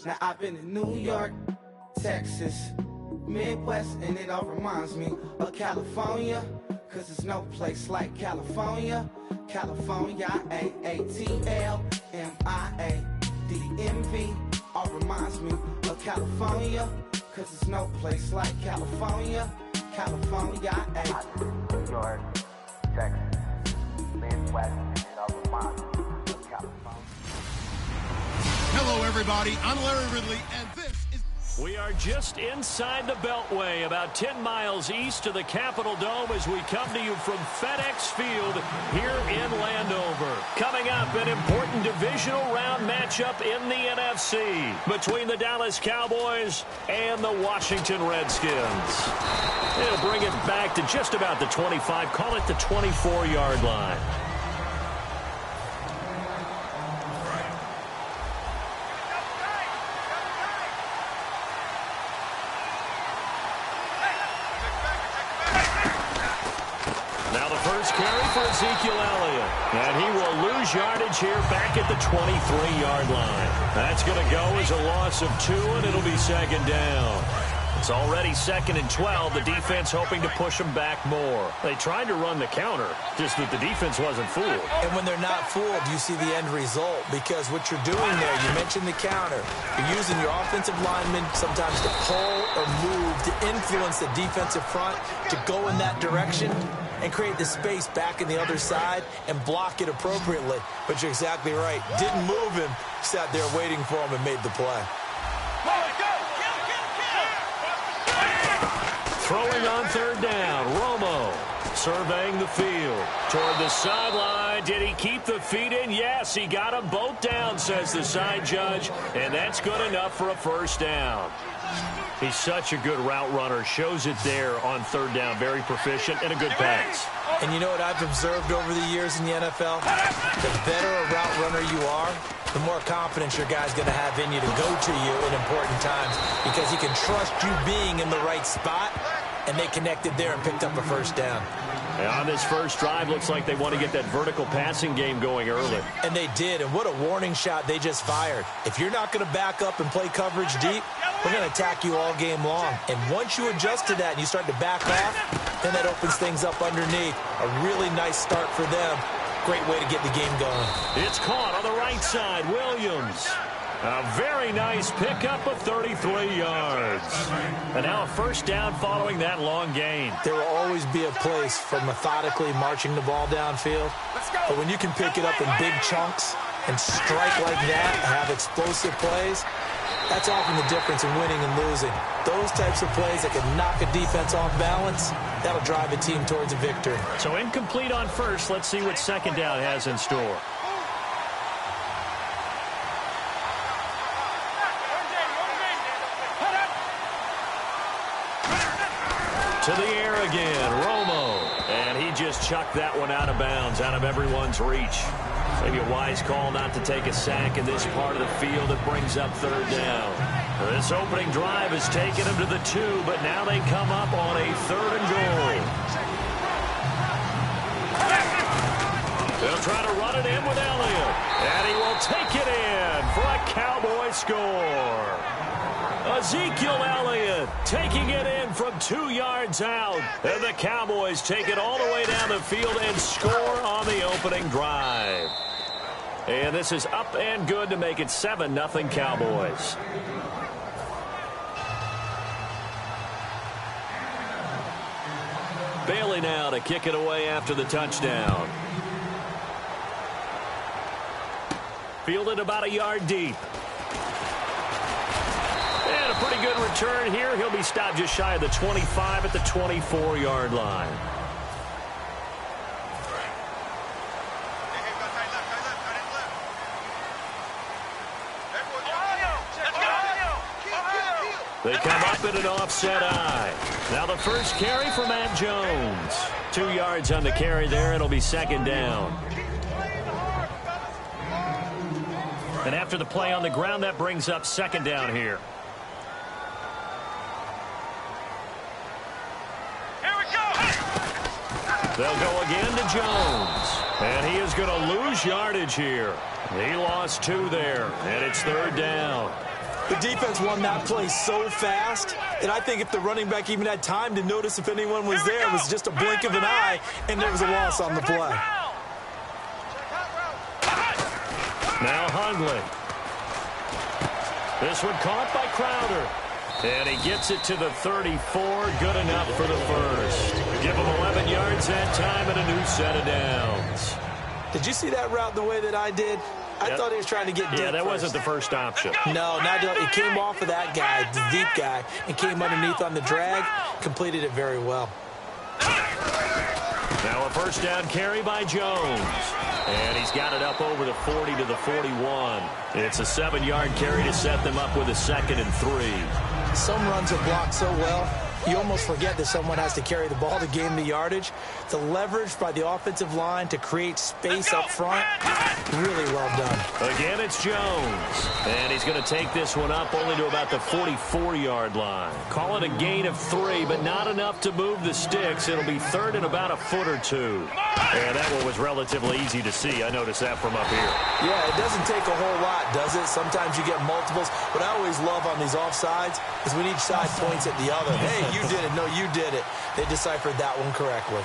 Now I've been in New York, Texas, Midwest, and it all reminds me of California, cause there's no place like California. California, AATLMIA-DMV, all reminds me of California, cause there's no place like California. California, New York, Texas, Midwest, and it all reminds me of California. Hello, everybody. I'm Larry Ridley, and this is... We are just inside the Beltway, about 10 miles east of the Capitol Dome as we come to you from FedEx Field here in Landover. Coming up, an important divisional round matchup in the NFC between the Dallas Cowboys and the Washington Redskins. It'll bring it back to just about the 25, call it the 24-yard line. For Ezekiel Elliott, and he will lose yardage here back at the 23-yard line. That's going to go as a loss of 2, and it'll be second down. It's already 2nd and 12. The defense hoping to push them back more. They tried to run the counter, just that the defense wasn't fooled. And when they're not fooled, you see the end result, because what you're doing there, you mentioned the counter. You're using your offensive linemen sometimes to pull or move to influence the defensive front to go in that direction and create the space back in the other side and block it appropriately. But you're exactly right. Didn't move him, sat there waiting for him and made the play. Throwing on third down, Romo surveying the field toward the sideline. Did he keep the feet in? Yes, he got them both down, says the side judge, and that's good enough for a first down. He's such a good route runner. Shows it there on third down. Very proficient and a good pass. And you know what I've observed over the years in the NFL? The better a route runner you are, the more confidence your guy's going to have in you to go to you in important times, because he can trust you being in the right spot, and they connected there and picked up a first down. And on this first drive, looks like they want to get that vertical passing game going early. And they did, and what a warning shot they just fired. If you're not going to back up and play coverage deep, we're going to attack you all game long. And once you adjust to that and you start to back off, then that opens things up underneath. A really nice start for them. Great way to get the game going. It's caught on the right side. Williams. A very nice pickup of 33 yards. And now a first down following that long gain. There will always be a place for methodically marching the ball downfield. But when you can pick it up in big chunks and strike like that, have explosive plays, that's often the difference in winning and losing. Those types of plays that can knock a defense off balance, that'll drive a team towards a victory. So incomplete on first. Let's see what second down has in store. To the air again, Romo. And he just chucked that one out of bounds, out of everyone's reach. Maybe a wise call not to take a sack in this part of the field that brings up third down. This opening drive has taken them to the 2, but now they come up on a 3rd and goal. They'll try to run it in with Elliott. And he will take it in for a Cowboy score. Ezekiel Elliott taking it in from 2 yards out. And the Cowboys take it all the way down the field and score on the opening drive. And this is up and good to make it 7-0 Cowboys. Bailey now to kick it away after the touchdown. Fielded about a yard deep. And a pretty good return here. He'll be stopped just shy of the 25 at the 24-yard line. They come up in an offset eye. Now the first carry for Matt Jones. 2 yards on the carry there. It'll be second down. And after the play on the ground, that brings up second down here. They'll go again to Jones. And he is going to lose yardage here. He lost 2 there, and it's 3rd down. The defense won that play so fast, and I think if the running back even had time to notice if anyone was there, it was just a blink of an eye, and there was a loss on the play. Now Hundley. This one caught by Crowder. And he gets it to the 34. Good enough for the first. Give him 11 yards that time and a new set of downs. Did you see that route the way that I did? I thought he was trying to get deep. Yeah, that first. wasn't the first option. No, it came off of that guy, the deep guy, and came underneath on the drag. Completed it very well. Now a first down carry by Jones. And he's got it up over the 40 to the 41. It's a 7-yard carry to set them up with a 2nd and 3. Some runs are blocked so well, you almost forget that someone has to carry the ball to gain the yardage. The leverage by the offensive line to create space up front, really well done. Again, it's Jones. And he's going to take this one up only to about the 44-yard line. Call it a gain of 3, but not enough to move the sticks. It'll be 3rd and about a foot or 2. And that one was relatively easy to see. I noticed that from up here. Yeah, it doesn't take a whole lot, does it? Sometimes you get multiples. What I always love on these offsides is when each side points at the other. Hey, you did it. No, you did it. They deciphered that one correctly.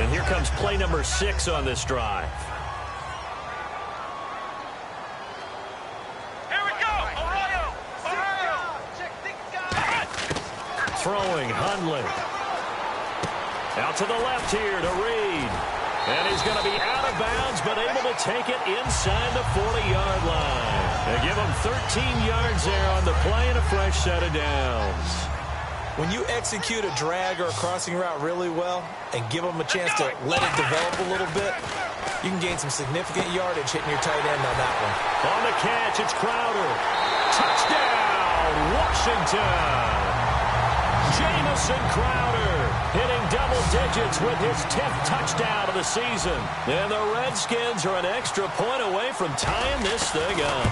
And here comes play number 6 on this drive. Here we go. Arroyo. Throwing Hundley. Out to the left here to Reed. And he's going to be out of bounds, but able to take it inside the 40-yard line. They give him 13 yards there on the play and a fresh set of downs. When you execute a drag or a crossing route really well and give them a chance to let it develop a little bit, you can gain some significant yardage hitting your tight end on that one. On the catch, it's Crowder. Touchdown, Washington! Jamison Crowder hitting double digits with his 10th touchdown of the season. And the Redskins are an extra point away from tying this thing up.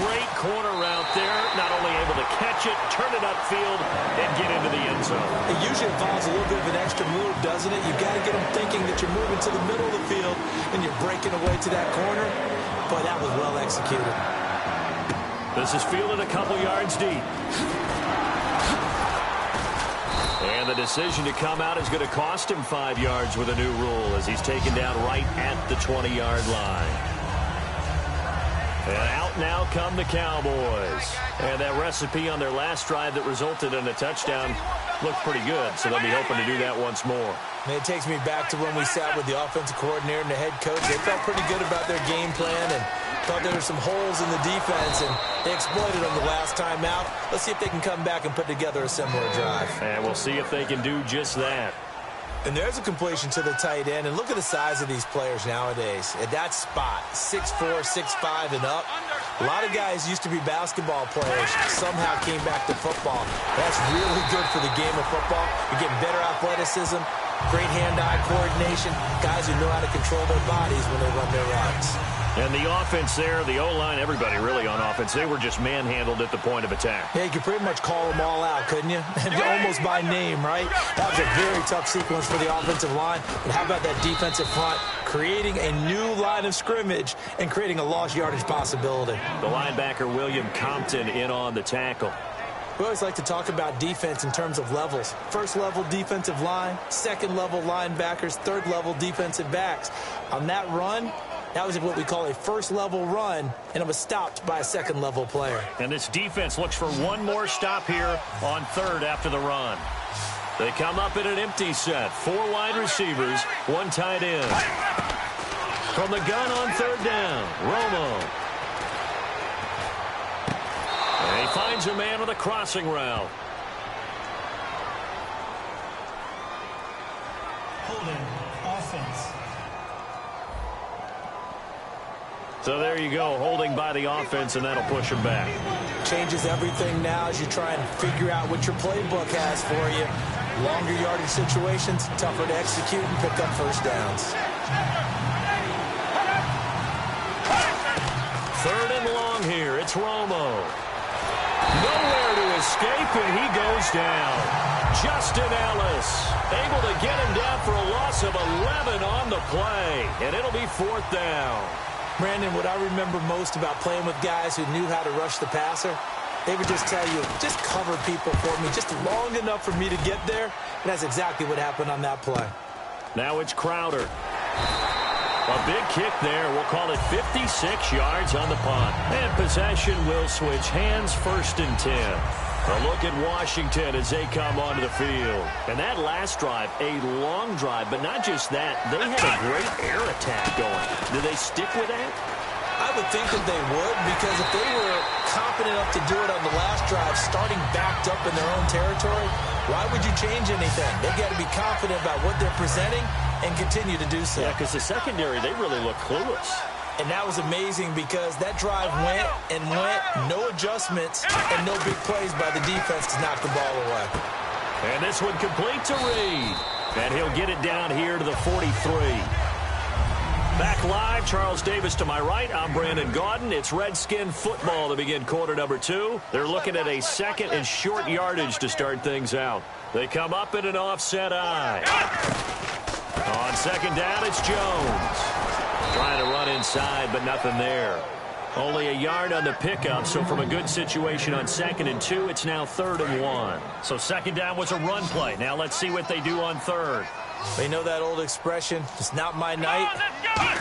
Great corner route there. Not only able to catch it, turn it upfield, and get into the end zone. It usually involves a little bit of an extra move, doesn't it? You've got to get them thinking that you're moving to the middle of the field and you're breaking away to that corner. Boy, that was well executed. This is fielded a couple yards deep. And the decision to come out is going to cost him 5 yards with a new rule as he's taken down right at the 20-yard line. And out now come the Cowboys. And that recipe on their last drive that resulted in a touchdown looked pretty good, so they'll be hoping to do that once more. And it takes me back to when we sat with the offensive coordinator and the head coach. They felt pretty good about their game plan and thought there were some holes in the defense, and they exploited them the last time out. Let's see if they can come back and put together a similar drive. And we'll see if they can do just that. And there's a completion to the tight end. And look at the size of these players nowadays. At that spot, 6'4", 6'5", and up. A lot of guys used to be basketball players, somehow came back to football. That's really good for the game of football. You're getting better athleticism, great hand-eye coordination, guys who know how to control their bodies when they run their routes. And the offense there, the O-line, everybody really on offense, they were just manhandled at the point of attack. Yeah, you could pretty much call them all out, couldn't you? Almost by name, right? That was a very tough sequence for the offensive line. But how about that defensive front creating a new line of scrimmage and creating a lost yardage possibility? The linebacker, William Compton, in on the tackle. We always like to talk about defense in terms of levels. First level defensive line, second level linebackers, third level defensive backs. On that run, that was what we call a first-level run, and it was stopped by a second-level player. And this defense looks for one more stop here on third after the run. They come up in an empty set. 4 wide receivers, 1 tight end. From the gun on third down, Romo. And he finds a man on the crossing route. Holding offense. So there you go, holding by the offense, and that'll push him back. Changes everything now as you try and figure out what your playbook has for you. Longer yardage situations, tougher to execute and pick up first downs. Third and long here. It's Romo. Nowhere to his escape, and he goes down. Justin Ellis able to get him down for a loss of 11 on the play, and it'll be 4th down. Brandon, what I remember most about playing with guys who knew how to rush the passer, they would just tell you, just cover people for me, just long enough for me to get there. And that's exactly what happened on that play. Now it's Crowder. A big kick there. We'll call it 56 yards on the punt. And possession will switch hands, 1st and 10. A look at Washington as they come onto the field. And that last drive, a long drive, but not just that. They had a great air attack going. Do they stick with that? I would think that they would, because if they were confident enough to do it on the last drive, starting backed up in their own territory, why would you change anything? They've got to be confident about what they're presenting and continue to do so. Yeah, because the secondary, they really look clueless. And that was amazing because that drive went and went, no adjustments, and no big plays by the defense to knock the ball away. And this one complete to Reed. And he'll get it down here to the 43. Back live, Charles Davis to my right. I'm Brandon Gaudin. It's Redskin football to begin quarter number 2. They're looking at a 2nd and short yardage to start things out. They come up in an offset eye. On 2nd down, it's Jones. Trying to run inside, but nothing there. Only a yard on the pickup, so from a good situation on 2nd and 2, it's now 3rd and 1. So 2nd down was a run play. Now let's see what they do on 3rd. They know that old expression, it's not my night.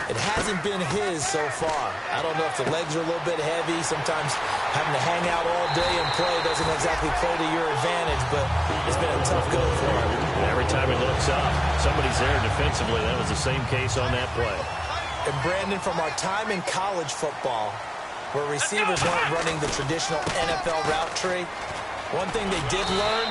It hasn't been his so far. I don't know if the legs are a little bit heavy. Sometimes having to hang out all day and play doesn't exactly play to your advantage, but it's been a tough go for him. Every time he looks up, somebody's there defensively. That was the same case on that play. And Brandon, from our time in college football, where receivers weren't running the traditional NFL route tree, one thing they did learn,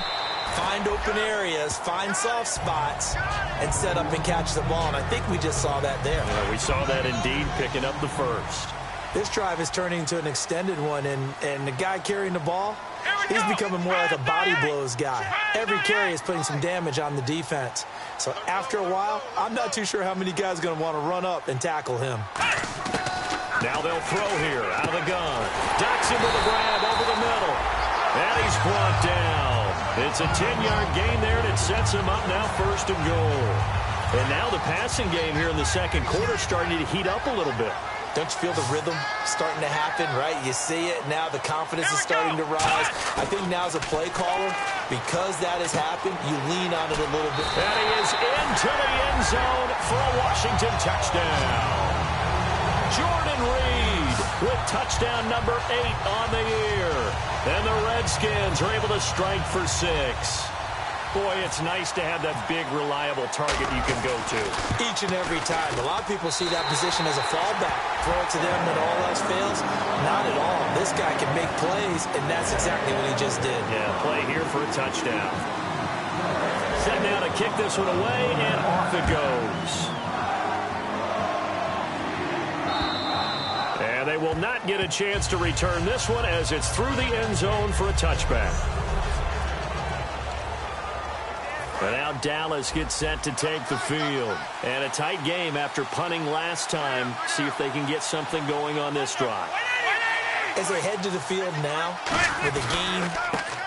find open areas, find soft spots, and set up and catch the ball. And I think we just saw that there. Yeah, we saw that indeed, picking up the first. This drive is turning into an extended one, and the guy carrying the ball, he's becoming more like a body blows guy. Every carry is putting some damage on the defense. So after a while, I'm not too sure how many guys are going to want to run up and tackle him. Now they'll throw here out of the gun. Dotson with a grab over the middle. And he's brought down. It's a 10-yard gain there, and it sets him up now 1st and goal. And now the passing game here in the 2nd quarter starting to heat up a little bit. Don't you feel the rhythm starting to happen, right? You see it. Now the confidence is starting to rise. I think now as a play caller, because that has happened, you lean on it a little bit. And he is into the end zone for a Washington touchdown. Jordan Reed with touchdown number 8 on the year. And the Redskins are able to strike for 6. Boy, it's nice to have that big, reliable target you can go to. Each and every time. A lot of people see that position as a fallback. Throw it to them when all else fails. Not at all. This guy can make plays, and that's exactly what he just did. Yeah, play here for a touchdown. Set now to kick this one away, and off it goes. And they will not get a chance to return this one as it's through the end zone for a touchback. But now Dallas gets set to take the field. And a tight game after punting last time. See if they can get something going on this drive. As they head to the field now, with the game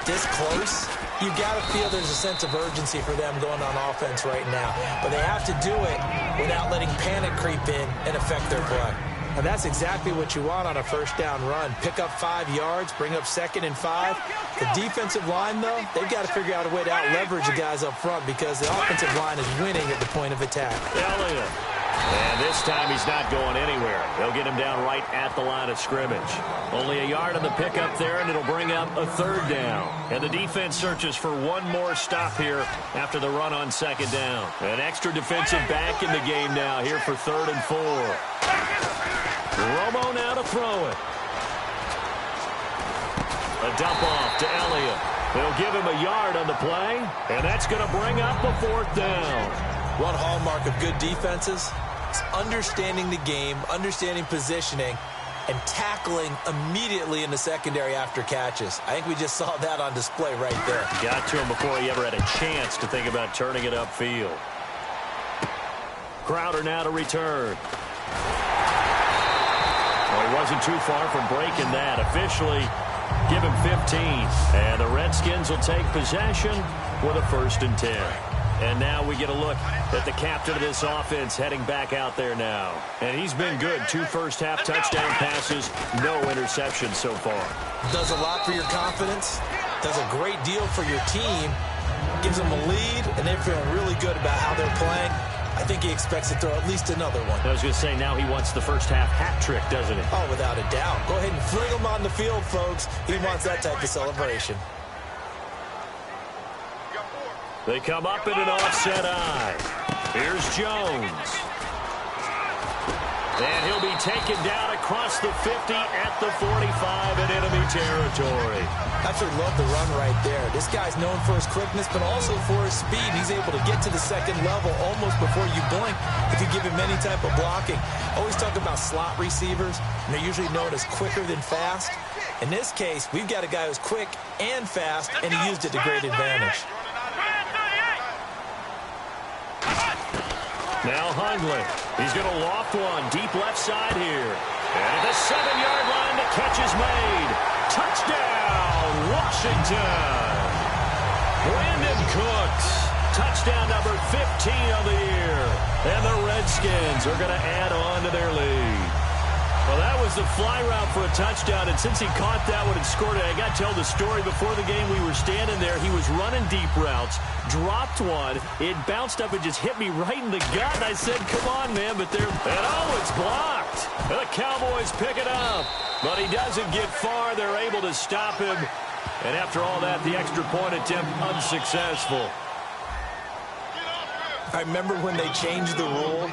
this close, you've got to feel there's a sense of urgency for them going on offense right now. But they have to do it without letting panic creep in and affect their play. And that's exactly what you want on a 1st down run. Pick up 5 yards, bring up 2nd and 5. The defensive line, though, they've got to figure out a way to out-leverage the guys up front because the offensive line is winning at the point of attack. Elliott. And this time he's not going anywhere. They'll get him down right at the line of scrimmage. Only a yard on the pickup there, and it'll bring up a 3rd down. And the defense searches for one more stop here after the run on 2nd down. An extra defensive back in the game now here for 3rd and 4. Romo now to throw it. A dump off to Elliott. They'll give him a yard on the play, and that's going to bring up a 4th down. One hallmark of good defenses is understanding the game, understanding positioning, and tackling immediately in the secondary after catches. I think we just saw that on display right there. Got to him before he ever had a chance to think about turning it upfield. Crowder now to return. Well, he wasn't too far from breaking that. Officially, Give him 15. And the Redskins will take possession with a 1st and 10. And now we get a look at the captain of this offense heading back out there now. And he's been good. 2 first-half touchdown passes, no interceptions so far. Does a lot for your confidence. Does a great deal for your team. Gives them a lead, and they're feeling really good about how they're playing. I think he expects to throw at least another one. I was going to say, now he wants the first-half hat trick, doesn't he? Oh, without a doubt. Go ahead and fling him on the field, folks. He wants that type of celebration. They come up in an offset eye. Here's Jones. And he'll be taken down across the 50 at the 45 in enemy territory. Absolutely love the run right there. This guy's known for his quickness, but also for his speed. He's able to get to the second level almost before you blink if you give him any type of blocking. Always talk about slot receivers, and they're usually known as quicker than fast. In this case, we've got a guy who's quick and fast, and he used it to great advantage. Now Hundley. He's going to loft one deep left side here. And at the 7-yard line, the catch is made. Touchdown, Washington. Brandon Cooks. Touchdown number 15 of the year. And the Redskins are going to add on to their lead. Well, that was the fly route for a touchdown, and since he caught that one and scored it, I got to tell the story. Before the game, we were standing there. He was running deep routes, dropped one. It bounced up and just hit me right in the gut. And I said, come on, man, but it's blocked. And the Cowboys pick it up, but he doesn't get far. They're able to stop him, and after all that, the extra point attempt unsuccessful. I remember when they changed the rule,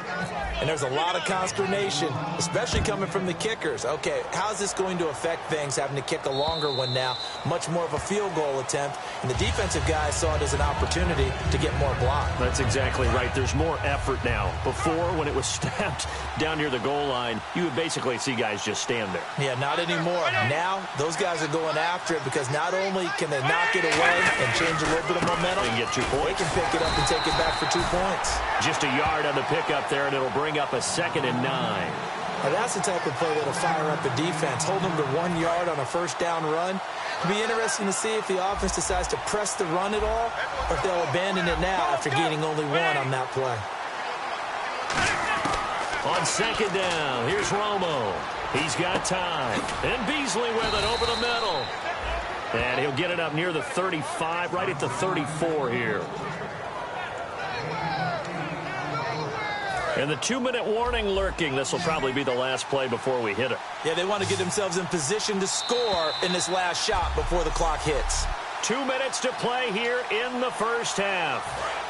and there's a lot of consternation, especially coming from the kickers. Okay, how's this going to affect things, having to kick a longer one now, much more of a field goal attempt, and the defensive guys saw it as an opportunity to get more block. That's exactly right. There's more effort now. Before, when it was snapped down near the goal line, you would basically see guys just stand there. Yeah, not anymore. Now, those guys are going after it because not only can they knock it away and change a little bit of momentum, and get 2 points. They can pick it up and take it back for 2 points. Just a yard on the pickup there, and it'll bring up a 2nd and 9. Now that's the type of play that'll fire up a defense. Hold them to 1 yard on a first down run. It'll be interesting to see if the offense decides to press the run at all, or if they'll abandon it now after gaining only 1 on that play. On 2nd down, here's Romo. He's got time. And Beasley with it over the middle. And he'll get it up near the 35, right at the 34 here. And the 2-minute warning lurking. This will probably be the last play before we hit it. Yeah, they want to get themselves in position to score in this last shot before the clock hits. 2 minutes to play here in the first half.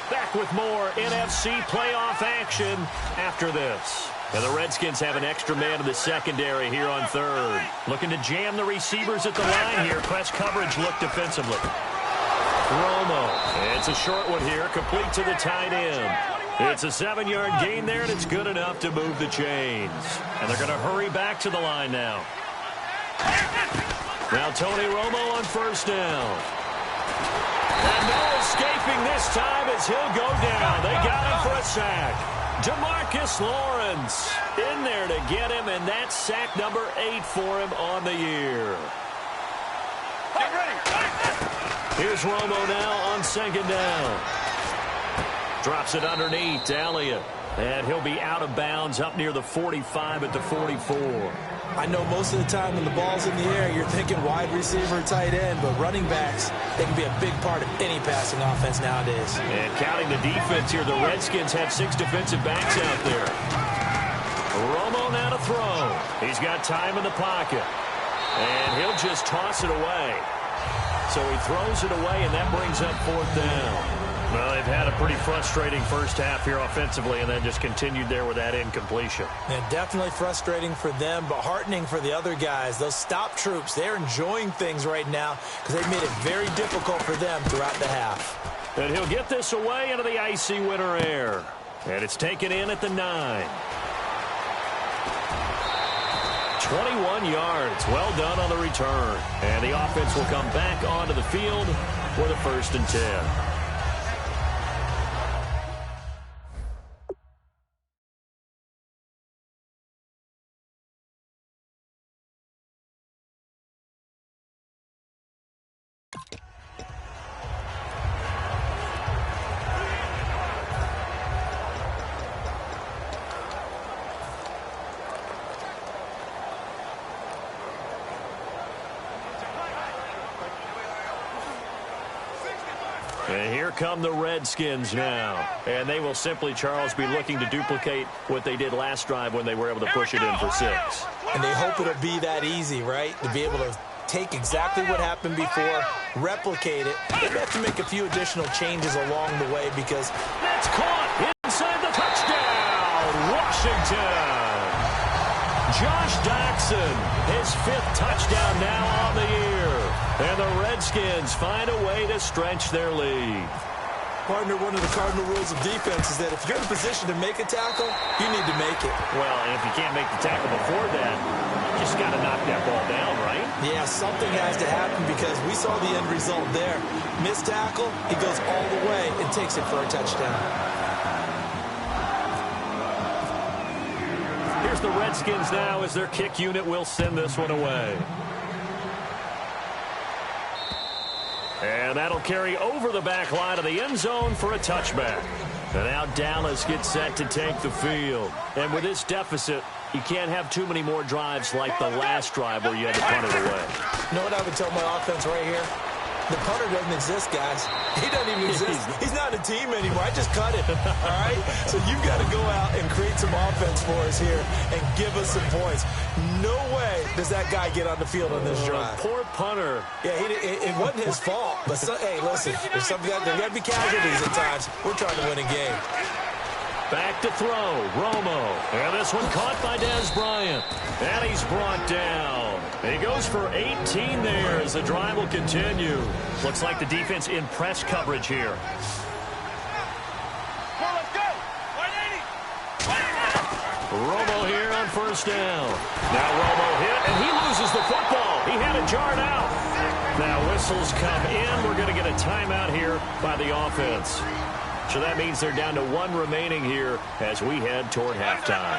Back with more NFC playoff action after this. And the Redskins have an extra man in the secondary here on 3rd. Looking to jam the receivers at the line here. Press coverage look defensively. Romo. It's a short one here, complete to the tight end. It's a 7-yard gain there, and it's good enough to move the chains. And they're going to hurry back to the line now. Now Tony Romo on 1st down. And no escaping this time as he'll go down. They got him for a sack. DeMarcus Lawrence in there to get him, and that's sack number 8 for him on the year. Here's Romo now on 2nd down. Drops it underneath to Elliott. And he'll be out of bounds up near the 45 at the 44. I know most of the time when the ball's in the air, you're thinking wide receiver, tight end, but running backs, they can be a big part of any passing offense nowadays. And counting the defense here, the Redskins have 6 defensive backs out there. Romo now to throw. He's got time in the pocket. And he'll just toss it away. So he throws it away, and that brings up 4th down. Well, they've had a pretty frustrating first half here offensively, and then just continued there with that incompletion. And definitely frustrating for them, but heartening for the other guys. Those stop troops, they're enjoying things right now because they've made it very difficult for them throughout the half. And he'll get this away into the icy winter air. And it's taken in at the 9. 21 yards. Well done on the return. And the offense will come back onto the field for the 1st and 10. And here come the Redskins now. And they will simply, Charles, be looking to duplicate what they did last drive when they were able to push it in for 6. And they hope it'll be that easy, right? To be able to take exactly what happened before, replicate it. They have to make a few additional changes along the way because that's caught inside the touchdown, Washington. Josh Doctson, his 5th touchdown now on the year. And the Redskins find a way to stretch their lead. Partner, one of the cardinal rules of defense is that if you're in a position to make a tackle, you need to make it. Well, and if you can't make the tackle before that, you just got to knock that ball down, right? Yeah, something has to happen because we saw the end result there. Missed tackle, he goes all the way and takes it for a touchdown. Here's the Redskins now as their kick unit will send this one away. And that'll carry over the back line of the end zone for a touchback. And now Dallas gets set to take the field. And with this deficit, you can't have too many more drives like the last drive where you had to punt it away. You know what I would tell my offense right here? The punter doesn't exist, guys. He doesn't even exist. He's not a team anymore. I just cut him, all right? So you've got to go out and create some offense for us here and give us some points. No way does that guy get on the field on this drive. Poor punter. Yeah, it wasn't his fault. But, hey, listen, there's got to be casualties at times. We're trying to win a game. Back to throw, Romo. And this one caught by Dez Bryant. And he's brought down. And he goes for 18 there as the drive will continue. Looks like the defense in press coverage here. Romo here on first down. Now Romo hit, and he loses the football. He had it jarred out. Now whistles come in. We're going to get a timeout here by the offense. So that means they're down to 1 remaining here as we head toward halftime.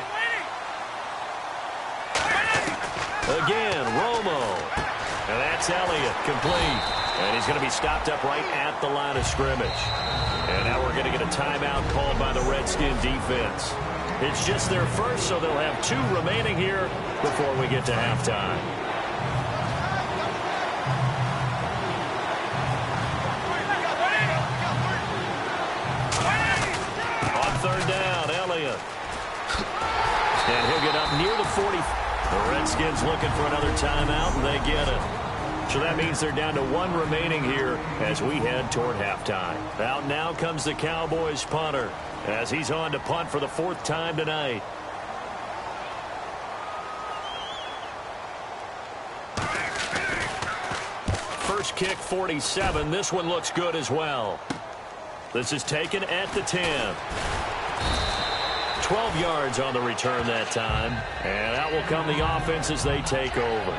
Again, Romo. And that's Elliott, complete. And he's going to be stopped up right at the line of scrimmage. And now we're going to get a timeout called by the Redskin defense. It's just their first, so they'll have 2 remaining here before we get to halftime. Third down, Elliott. And he'll get up near the 40. The Redskins looking for another timeout, and they get it. So that means they're down to 1 remaining here as we head toward halftime. Out now comes the Cowboys punter as he's on to punt for the 4th time tonight. First kick, 47. This one looks good as well. This is taken at the 10. 12 yards on the return that time. And out will come the offense as they take over.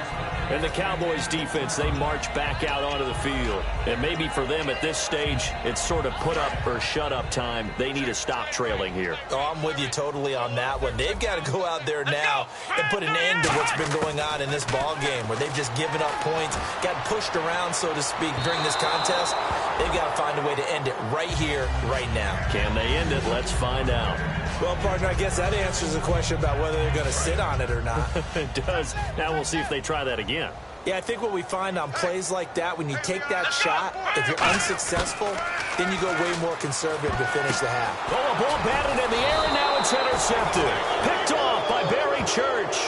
And the Cowboys defense, they march back out onto the field. And maybe for them at this stage, it's sort of put up or shut up time. They need to stop trailing here. Oh, I'm with you totally on that one. They've got to go out there now and put an end to what's been going on in this ball game where they've just given up points, got pushed around, so to speak, during this contest. They've got to find a way to end it right here, right now. Can they end it? Let's find out. Well, partner, I guess that answers the question about whether they're going to sit on it or not. It does. Now we'll see if they try that again. Yeah, I think what we find on plays like that, when you take that shot, if you're unsuccessful, then you go way more conservative to finish the half. Oh, a ball batted in the air, and now it's intercepted. Picked off by Barry Church.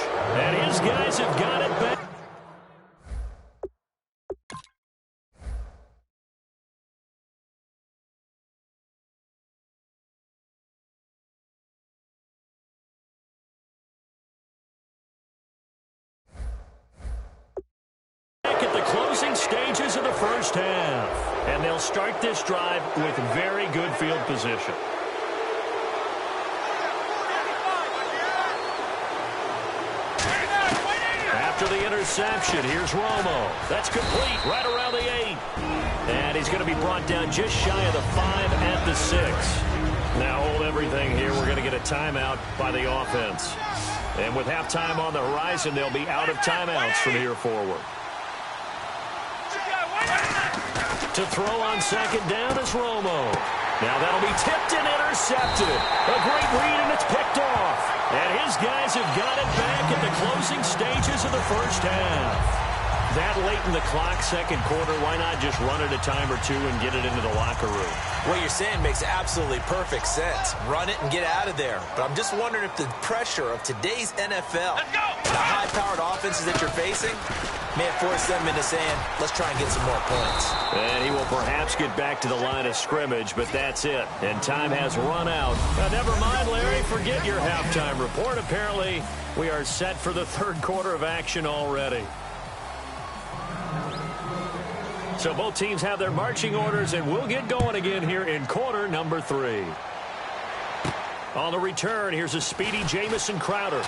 And his guys have got it back. Stages of the first half, and they'll start this drive with very good field position. After the interception, here's Romo. That's complete right around the 8. And he's going to be brought down just shy of the 5 at the 6. Now hold everything here. We're going to get a timeout by the offense. And with halftime on the horizon, they'll be out of timeouts from here forward. To throw on second down is Romo. Now that'll be tipped and intercepted. A great read, and it's picked off. And his guys have got it back at the closing stages of the first half. That late in the clock, second quarter, why not just run it a time or two and get it into the locker room? What you're saying makes absolutely perfect sense. Run it and get out of there. But I'm just wondering if the pressure of today's NFL, the high-powered offenses that you're facing, may have forced them into saying, let's try and get some more points. And he will perhaps get back to the line of scrimmage, but that's it. And time has run out. Never mind, Larry, forget your halftime report. Apparently, we are set for the third quarter of action already. So both teams have their marching orders, and we'll get going again here in quarter number 3. On the return, here's a speedy Jamison Crowder.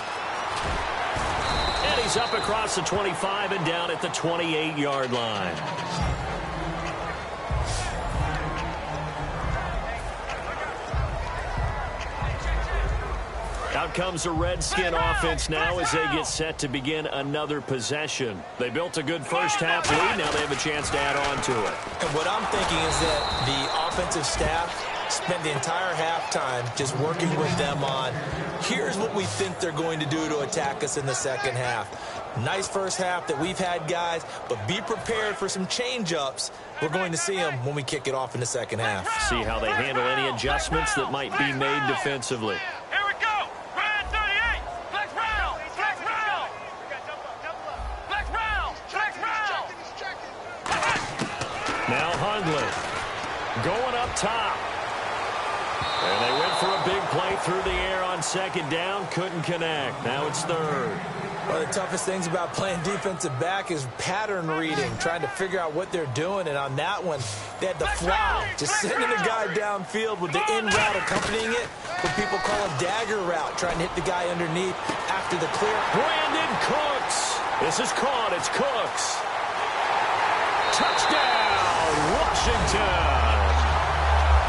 And he's up across the 25 and down at the 28-yard line. Out comes the Redskin offense now as they get set to begin another possession. They built a good first half lead. Now they have a chance to add on to it. And what I'm thinking is that the offensive staff spent the entire halftime just working with them on, here's what we think they're going to do to attack us in the second half. Nice first half that we've had, guys, but be prepared for some change-ups. We're going to see them when we kick it off in the second half. See how they handle any adjustments that might be made defensively. Now Hundley going up top. And they went for a big play through the air on second down. Couldn't connect. Now it's third. One of the toughest things about playing defensive back is pattern reading, trying to figure out what they're doing. And on that one, they had the fly, just sending the guy downfield with the in route accompanying it, what people call a dagger route, trying to hit the guy underneath after the clear. Brandon Cooks. This is caught. It's Cooks. Touchdown, Washington.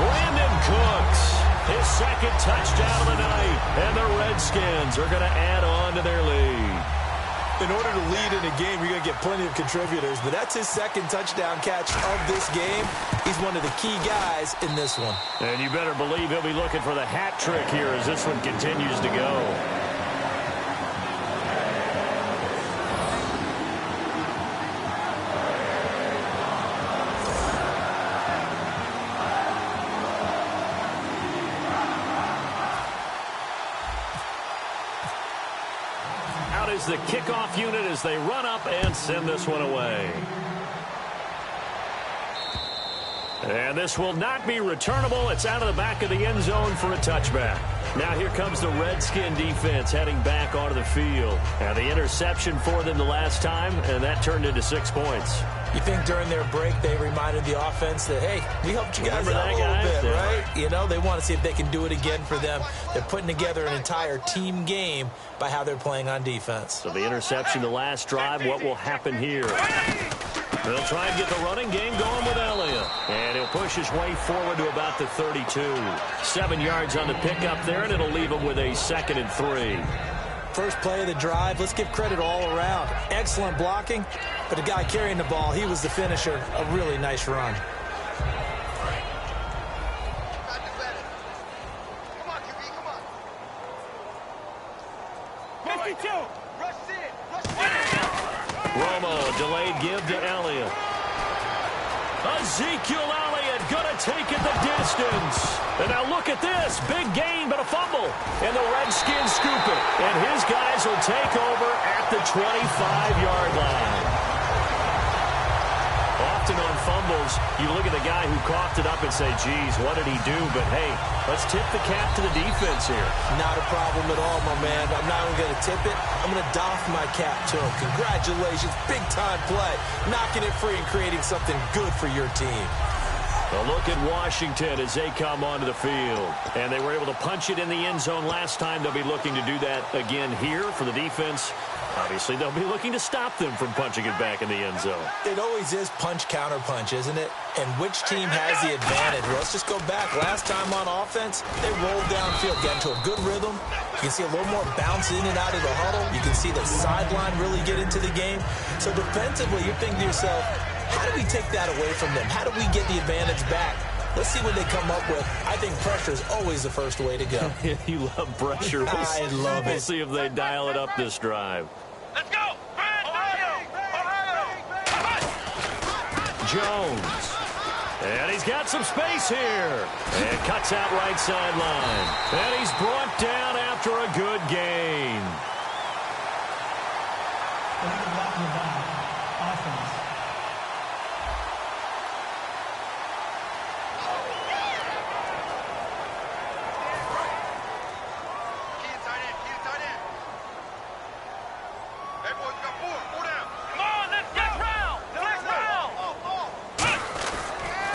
Brandon Cooks, his second touchdown of the night. And the Redskins are going to add on to their lead. In order to lead in a game, you're going to get plenty of contributors, but that's his second touchdown catch of this game. He's one of the key guys in this one. And you better believe he'll be looking for the hat trick here as this one continues to go. Is the kickoff unit as they run up and send this one away. And this will not be returnable. It's out of the back of the end zone for a touchback. Now here comes the Redskin defense heading back onto the field. And the interception for them the last time, and that turned into 6 points. You think during their break they reminded the offense that, hey, we helped you guys out a little bit, right? You know, they want to see if they can do it again for them. They're putting together an entire team game by how they're playing on defense. So the interception the last drive, what will happen here? They'll try and get the running game going with Elliott. And he'll push his way forward to about the 32. 7 yards on the pickup there, and it'll leave him with a 2nd and 3. First play of the drive, let's give credit all around. Excellent blocking, but the guy carrying the ball, he was the finisher. A really nice run. Romo, delayed give to Elliott. Ezekiel Elliott gonna take it the distance. And now look at this. Big gain, but a fumble. And the Redskins scoop it. And his guys will take over at the 25-yard line. Often on fumbles, you look at the guy who coughed it up and say, geez, what did he do? But, hey, let's tip the cap to the defense here. Not a problem at all, my man. I'm not even going to tip it. I'm going to doff my cap to him. Congratulations. Big-time play. Knocking it free and creating something good for your team. A look at Washington as they come onto the field. And they were able to punch it in the end zone last time. They'll be looking to do that again here for the defense. Obviously, they'll be looking to stop them from punching it back in the end zone. It always is punch-counter-punch, isn't it? And which team has the advantage? Well, let's just go back. Last time on offense, they rolled downfield, got into a good rhythm. You can see a little more bounce in and out of the huddle. You can see the sideline really get into the game. So defensively, you're thinking to yourself, how do we take that away from them? How do we get the advantage back? Let's see what they come up with. I think pressure is always the first way to go. You love pressure. I love it. We'll see if they dial it up this drive. Let's go! Ohio! Ohio! Jones. And he's got some space here. And cuts out right sideline. And he's brought down after a good gain. Offense.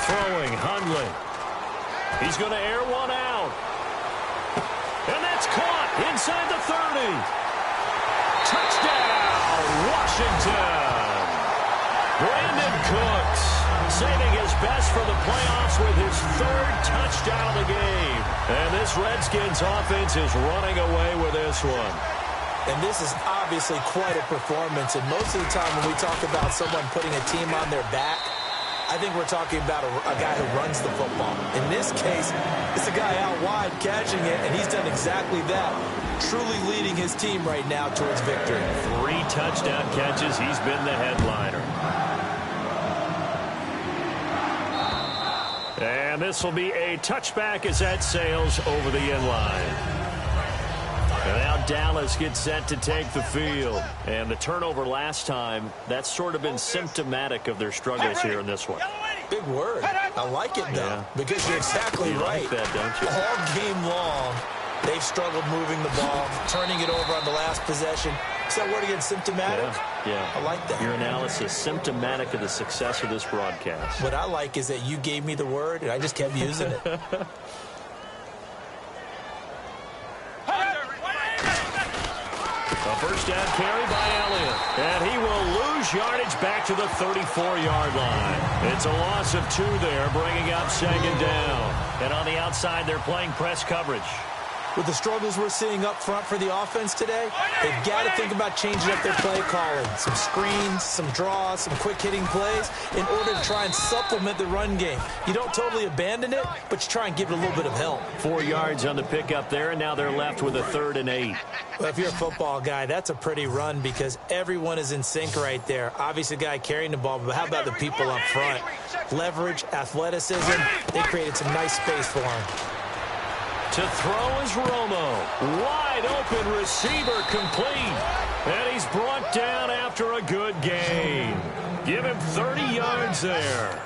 Throwing, Hundley. He's going to air one out. And that's caught inside the 30. Touchdown, Washington. Brandon Cooks saving his best for the playoffs with his third touchdown of the game. And this Redskins offense is running away with this one. And this is obviously quite a performance. And most of the time when we talk about someone putting a team on their back, I think we're talking about a guy who runs the football. In this case, it's a guy out wide catching it, and he's done exactly that, truly leading his team right now towards victory. 3 touchdown catches. He's been the headliner. And this will be a touchback as that sails over the end line. And now Dallas gets set to take the field. And the turnover last time, that's sort of been symptomatic of their struggles here in this one. Big word. I like it, though, because you're exactly right. You like that, don't you? All game long, they've struggled moving the ball, turning it over on the last possession. Is that word again, symptomatic? Yeah. I like that. Your analysis, symptomatic of the success of this broadcast. What I like is that you gave me the word, and I just kept using it. A first down carry by Elliott. And he will lose yardage back to the 34-yard line. It's a loss of 2 there, bringing up 2nd down. And on the outside, they're playing press coverage. With the struggles we're seeing up front for the offense today, they've got to think about changing up their play calling. Some screens, some draws, some quick-hitting plays in order to try and supplement the run game. You don't totally abandon it, but you try and give it a little bit of help. 4 yards on the pickup there, and now they're left with a 3rd and 8. Well, if you're a football guy, that's a pretty run because everyone is in sync right there. Obviously, the guy carrying the ball, but how about the people up front? Leverage, athleticism, they created some nice space for him. To throw is Romo. Wide open receiver complete. And he's brought down after a good gain. Give him 30 yards there.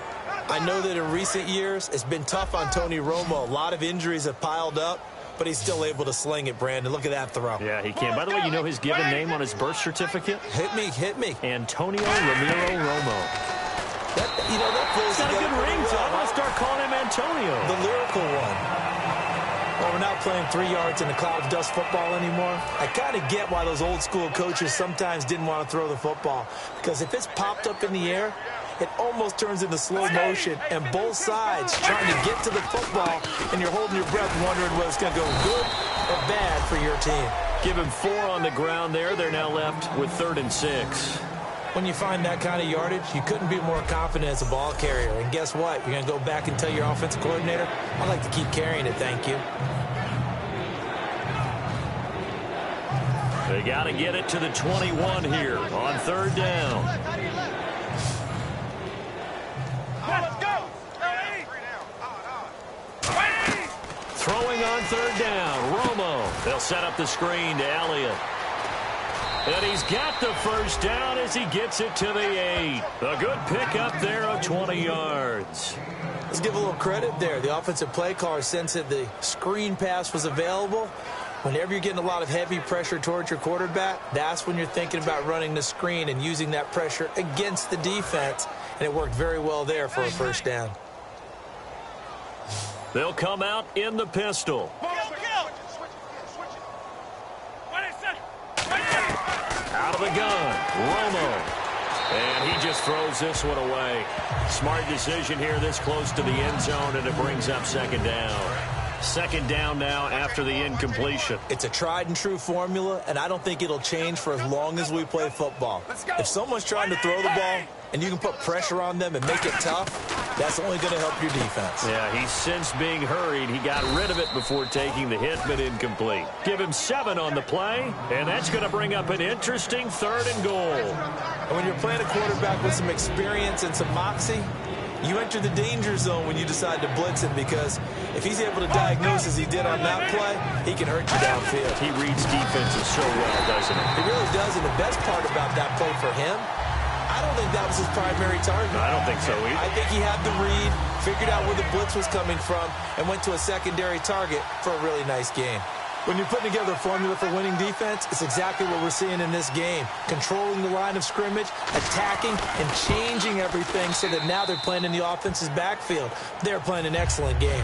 I know that in recent years, it's been tough on Tony Romo. A lot of injuries have piled up, but he's still able to sling it, Brandon. Look at that throw. Yeah, he can. By the way, you know his given name on his birth certificate? Hit me. Antonio Ramiro Romo. That plays He's got a good ring, so I'm going to start calling him Antonio. The lyrical one. Well, we're not playing 3 yards in the cloud of dust football anymore. I kind of get why those old school coaches sometimes didn't want to throw the football. Because if it's popped up in the air, it almost turns into slow motion. And both sides trying to get to the football, and you're holding your breath wondering whether it's going to go good or bad for your team. Give him 4 on the ground there. They're now left with 3rd and 6. When you find that kind of yardage, you couldn't be more confident as a ball carrier. And guess what? You're going to go back and tell your offensive coordinator, I'd like to keep carrying it, thank you. They got to get it to the 21 here on 3rd down. Throwing on 3rd down, Romo. They'll set up the screen to Elliott. And he's got the first down as he gets it to the 8. A good pickup there of 20 yards. Let's give a little credit there. The offensive play caller sensed that the screen pass was available. Whenever you're getting a lot of heavy pressure towards your quarterback, that's when you're thinking about running the screen and using that pressure against the defense. And it worked very well there for a first down. They'll come out in the pistol. Out of the gun, Romo. And he just throws this one away. Smart decision here this close to the end zone, and it brings up 2nd down. 2nd down now after the incompletion. It's a tried and true formula, and I don't think it'll change for as long as we play football. If someone's trying to throw the ball and you can put pressure on them and make it tough, That's only going to help your defense. Yeah, he's since being hurried. He got rid of it before taking the hit, but incomplete. Give him 7 on the play, and that's going to bring up an interesting 3rd and goal. And when you're playing a quarterback with some experience and some moxie, you enter the danger zone when you decide to blitz him, because if he's able to diagnose as he did on that play, he can hurt you downfield. He reads defenses so well, doesn't he? He really does, and the best part about that play for him, I don't think that was his primary target. I don't think so either. I think he had the read, figured out where the blitz was coming from, and went to a secondary target for a really nice game. When you're putting together a formula for winning defense, it's exactly what we're seeing in this game. Controlling the line of scrimmage, attacking, and changing everything so that now they're playing in the offense's backfield. They're playing an excellent game.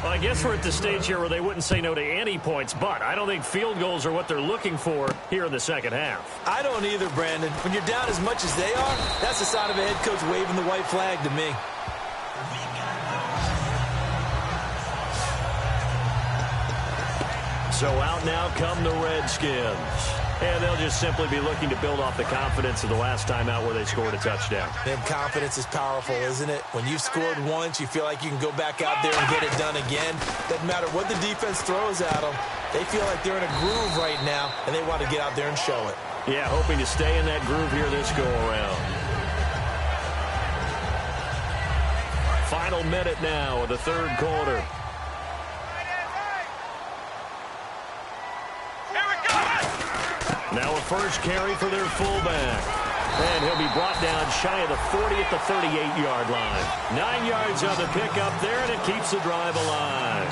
Well, I guess we're at the stage here where they wouldn't say no to any points, but I don't think field goals are what they're looking for here in the second half. I don't either, Brandon. When you're down as much as they are, that's the sign of a head coach waving the white flag to me. So out now come the Redskins. And they'll just simply be looking to build off the confidence of the last time out where they scored a touchdown. And confidence is powerful, isn't it? When you've scored once, you feel like you can go back out there and get it done again. Doesn't matter what the defense throws at them. They feel like they're in a groove right now, and they want to get out there and show it. Yeah, hoping to stay in that groove here this go-around. Final minute now of the 3rd quarter. Now a first carry for their fullback. And he'll be brought down shy of the 40 at the 38-yard line. 9 yards on the pickup there, and it keeps the drive alive.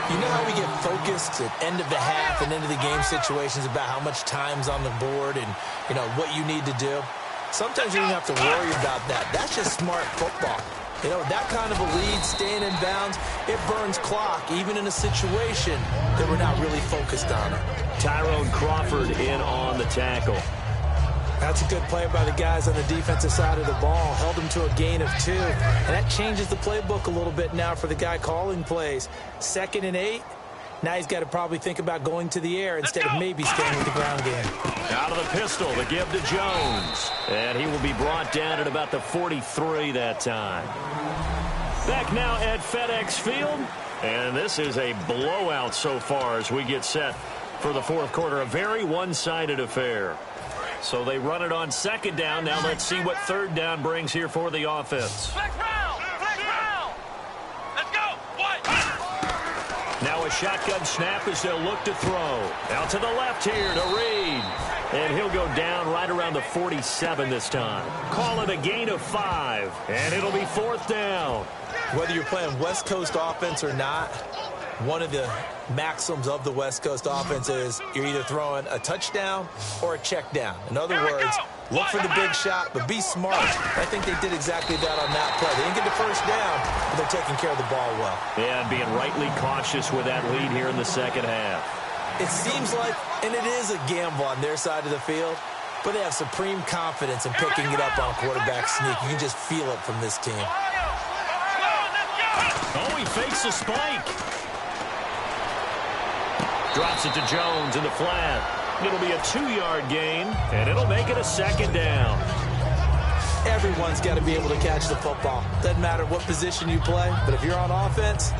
You know how we get focused at end of the half and into the game situations about how much time's on the board and, you know, what you need to do? Sometimes you don't have to worry about that. That's just smart football. You know, that kind of a lead, staying in bounds, it burns clock, even in a situation that we're not really focused on it. Tyrone Crawford in on the tackle. That's a good play by the guys on the defensive side of the ball. Held them to a gain of 2. And that changes the playbook a little bit now for the guy calling plays. 2nd and 8. Now he's got to probably think about going to the air instead of maybe staying with the ground game. Out of the pistol, the give to Jones. And he will be brought down at about the 43 that time. Back now at FedEx Field. And this is a blowout so far as we get set for the 4th quarter. A very one-sided affair. So they run it on 2nd down. Now let's see what 3rd down brings here for the offense. Flex round! Flex round! Let's go! What? Now a shotgun snap as they'll look to throw. Out to the left here to Reed. And he'll go down right around the 47 this time. Call it a gain of 5. And it'll be 4th down. Whether you're playing West Coast offense or not, one of the maxims of the West Coast offense is you're either throwing a touchdown or a check down. In other words, look for the big shot, but be smart. I think they did exactly that on that play. They didn't get the first down, but they're taking care of the ball well. Yeah, and being rightly cautious with that lead here in the second half. It seems like, and it is a gamble on their side of the field, but they have supreme confidence in picking it up on quarterback sneak. You can just feel it from this team. Oh, he fakes a spike. Drops it to Jones in the flat. It'll be a 2-yard gain, and it'll make it a 2nd down. Everyone's got to be able to catch the football. Doesn't matter what position you play, but if you're on offense,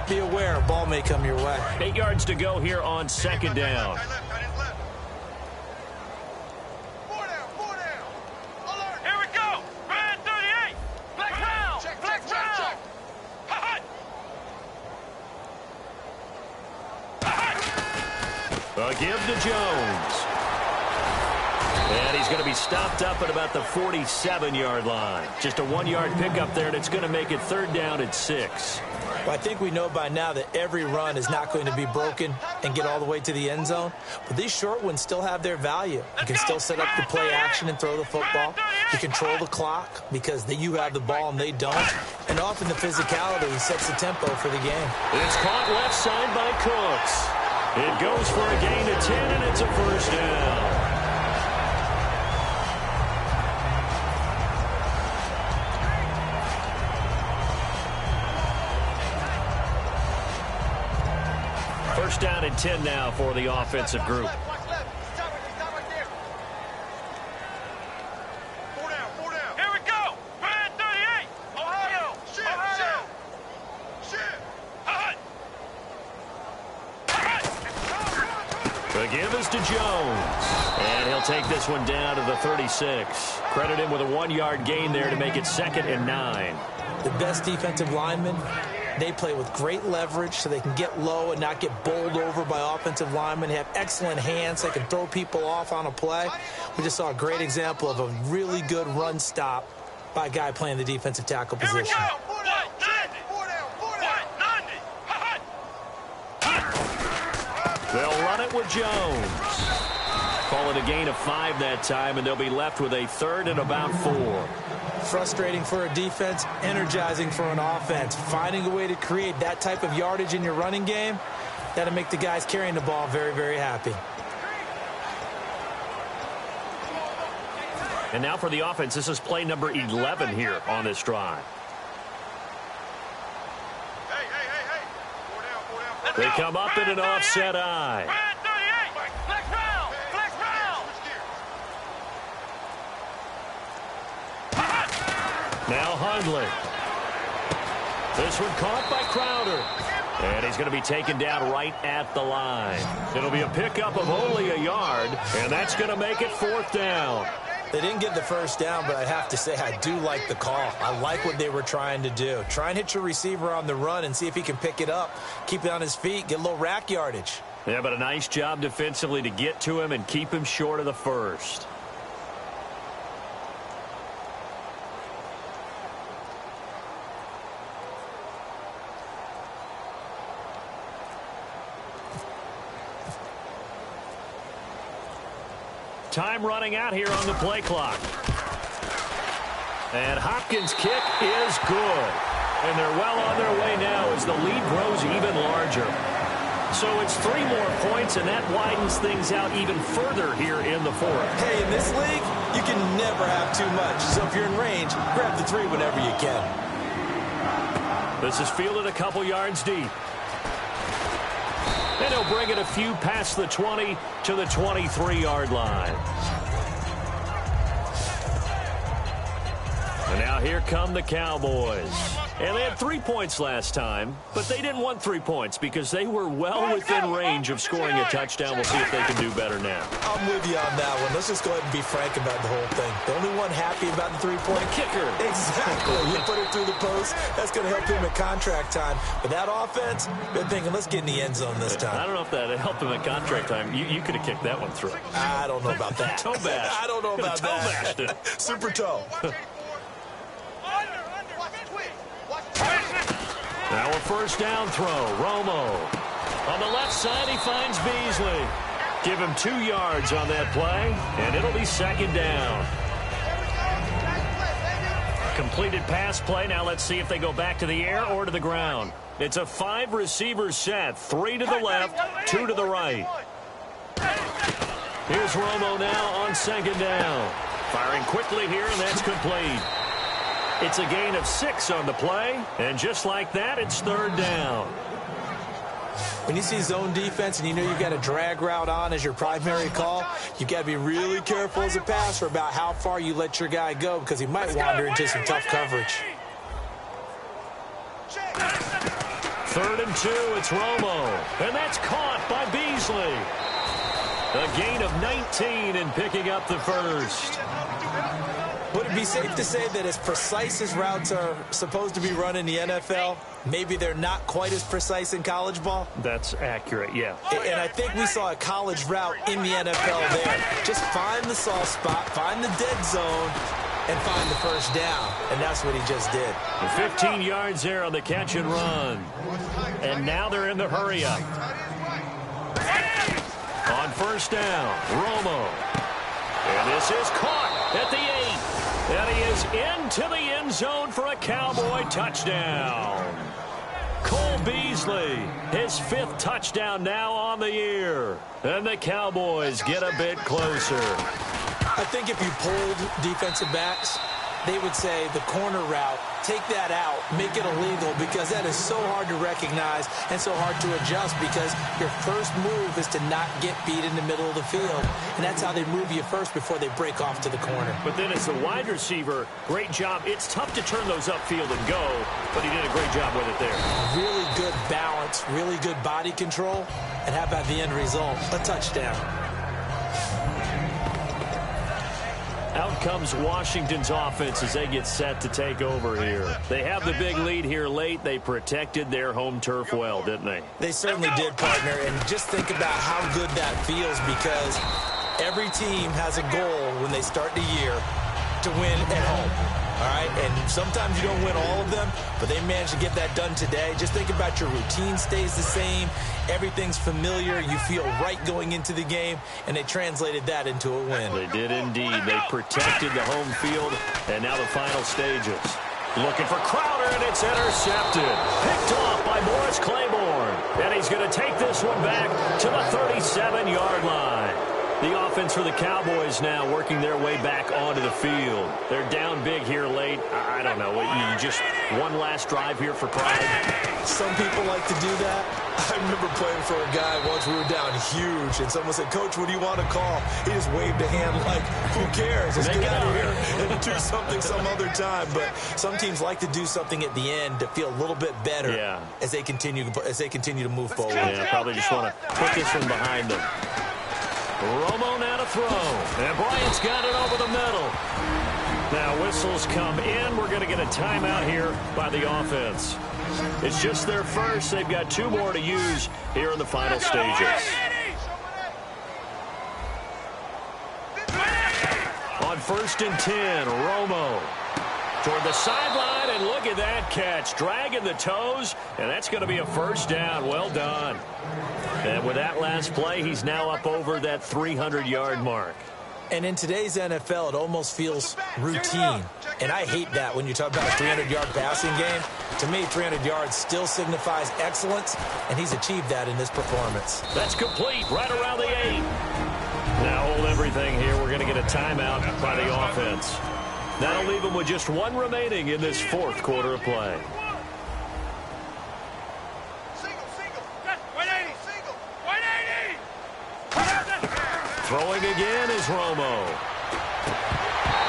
be aware a ball may come your way. 8 yards to go here on 2nd down. Here we go! Red 38! Flex round! Flex round! A give to Jones. And he's going to be stopped up at about the 47-yard line. Just a 1-yard pickup there, and it's going to make it 3rd down at 6. Well, I think we know by now that every run is not going to be broken and get all the way to the end zone. But these short ones still have their value. You can still set up the play action and throw the football. You control the clock because you have the ball and they don't. And often the physicality sets the tempo for the game. It's caught left side by Cooks. It goes for a gain of 10, and it's a 1st down. First down and 10 now for the offensive group. Here we go! Red 38! Ohio! goes to Jones. And he'll take this one down to the 36. Credit him with a 1-yard gain there to make it 2nd and 9. The best defensive linemen, they play with great leverage so they can get low and not get bowled over by offensive linemen. They have excellent hands. They can throw people off on a play. We just saw a great example of a really good run stop by a guy playing the defensive tackle position. They'll run it with Jones. Call it a gain of 5 that time, and they'll be left with a 3rd and about 4. Frustrating for a defense, energizing for an offense. Finding a way to create that type of yardage in your running game, that'll make the guys carrying the ball very, very happy. And now for the offense, this is play number 11 here on this drive. They come up in an offset eye. Now Hundley. This one caught by Crowder. And he's going to be taken down right at the line. It'll be a pickup of only a yard, and that's going to make it 4th down. They didn't get the first down, but I have to say I do like the call. I like what they were trying to do. Try and hit your receiver on the run and see if he can pick it up, keep it on his feet, get a little rack yardage. Yeah, but a nice job defensively to get to him and keep him short of the first. Time running out here on the play clock. And Hopkins' kick is good. And they're well on their way now as the lead grows even larger. So it's 3 more points, and that widens things out even further here in the 4th. Hey, in this league, you can never have too much. So if you're in range, grab the 3 whenever you can. This is fielded a couple yards deep. And he'll bring it a few past the 20 to the 23-yard line. And now here come the Cowboys. And they had 3 points last time, but they didn't want 3 points because they were well within range of scoring a touchdown. We'll see if they can do better now. I'm with you on that one. Let's just go ahead and be frank about the whole thing. The only one happy about the 3-point kicker. Exactly. You put it through the post. That's going to help him at contract time. But that offense, they're thinking, let's get in the end zone this time. I don't know if that helped him at contract time. You could have kicked that one through. I don't know about that. Toe bash. I don't know about toe that. Bashed it. Super toe. Now a first down throw. Romo. On the left side, he finds Beasley. Give him 2 yards on that play, and it'll be 2nd down. Completed pass play. Now let's see if they go back to the air or to the ground. It's a 5-receiver set. 3 to the left, 2 to the right. Here's Romo now on 2nd down. Firing quickly here, and that's complete. It's a gain of 6 on the play, and just like that, it's 3rd down. When you see zone defense and you know you've got a drag route on as your primary call, you've got to be really careful as a passer about how far you let your guy go because he might wander into some tough coverage. 3rd and 2, it's Romo, and that's caught by Beasley. A gain of 19 and picking up the first. Would it be safe to say that as precise as routes are supposed to be run in the NFL, maybe they're not quite as precise in college ball? That's accurate, yeah. And I think we saw a college route in the NFL there. Just find the soft spot, find the dead zone, and find the first down. And that's what he just did. 15 yards there on the catch and run. And now they're in the hurry up. On first down, Romo. And this is caught at the 8. And he is into the end zone for a Cowboy touchdown. Cole Beasley, his 5th touchdown now on the year. And the Cowboys get a bit closer. I think if you polled defensive backs, they would say the corner route, take that out, make it illegal, because that is so hard to recognize and so hard to adjust because your first move is to not get beat in the middle of the field. And that's how they move you first before they break off to the corner. But then as the wide receiver, great job. It's tough to turn those upfield and go, but he did a great job with it there. Really good balance, really good body control. And how about the end result? A touchdown. Out comes Washington's offense as they get set to take over here. They have the big lead here late. They protected their home turf well, didn't they? They certainly did, partner. And just think about how good that feels, because every team has a goal when they start the year to win at home. All right, and sometimes you don't win all of them, but they managed to get that done today. Just think about your routine stays the same. Everything's familiar. You feel right going into the game, and they translated that into a win. They did indeed. They protected the home field, and now the final stages. Looking for Crowder, and it's intercepted. Picked off by Morris Claiborne. And he's going to take this one back to the 37-yard line. The offense for the Cowboys now working their way back onto the field. They're down big here late. I don't know. You just one last drive here for pride. Some people like to do that. I remember playing for a guy once. We were down huge, and someone said, "Coach, what do you want to call?" He just waved a hand like, "Who cares? Let's get out of here and do something some other time." But some teams like to do something at the end to feel a little bit better as they continue to move forward. Yeah, probably just want to put this one behind them. Romo now to throw. And Bryant's got it over the middle. Now whistles come in. We're going to get a timeout here by the offense. It's just their first. They've got 2 more to use here in the final stages. On 1st and 10, Romo toward the sideline, and look at that catch. Dragging the toes, and that's going to be a first down. Well done. And with that last play, he's now up over that 300-yard mark. And in today's NFL, it almost feels routine. And I hate that when you talk about a 300-yard passing game. To me, 300 yards still signifies excellence, and he's achieved that in this performance. That's complete right around the 8. Now hold everything here. We're going to get a timeout by the offense. That'll leave them with just 1 remaining in this 4th quarter of play. Throwing again is Romo.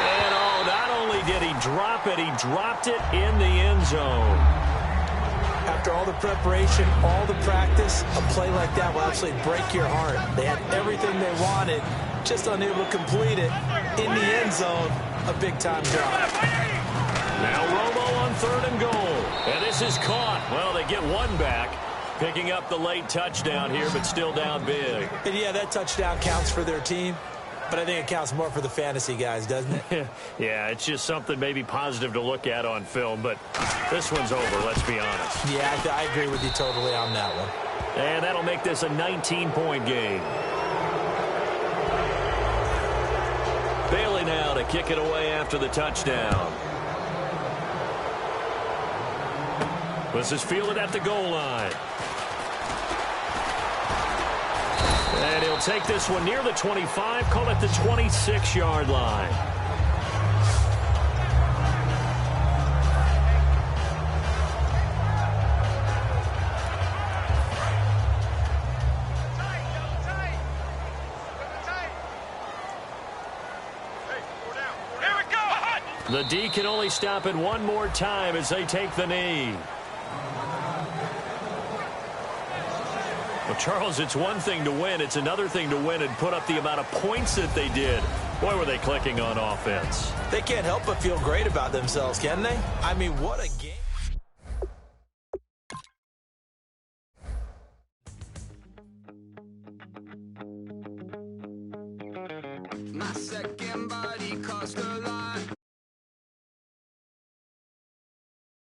And not only did he drop it, he dropped it in the end zone. After all the preparation, all the practice, a play like that will absolutely break your heart. They had everything they wanted, just unable to complete it. In the end zone, a big-time drop. Now Romo on 3rd and goal. And this is caught. Well, they get 1 back. Picking up the late touchdown here, but still down big. And yeah, that touchdown counts for their team, but I think it counts more for the fantasy guys, doesn't it? Yeah, it's just something maybe positive to look at on film, but this one's over, let's be honest. Yeah, I agree with you totally on that one. And that'll make this a 19-point game. Bailey now to kick it away after the touchdown. This is fielded at the goal line. And he'll take this one near the 25, call it the 26-yard line. The D can only stop it 1 more time as they take the knee. Well, Charles, it's one thing to win. It's another thing to win and put up the amount of points that they did. Boy, were they clicking on offense. They can't help but feel great about themselves, can they? I mean, what a game. My second body cost a lot.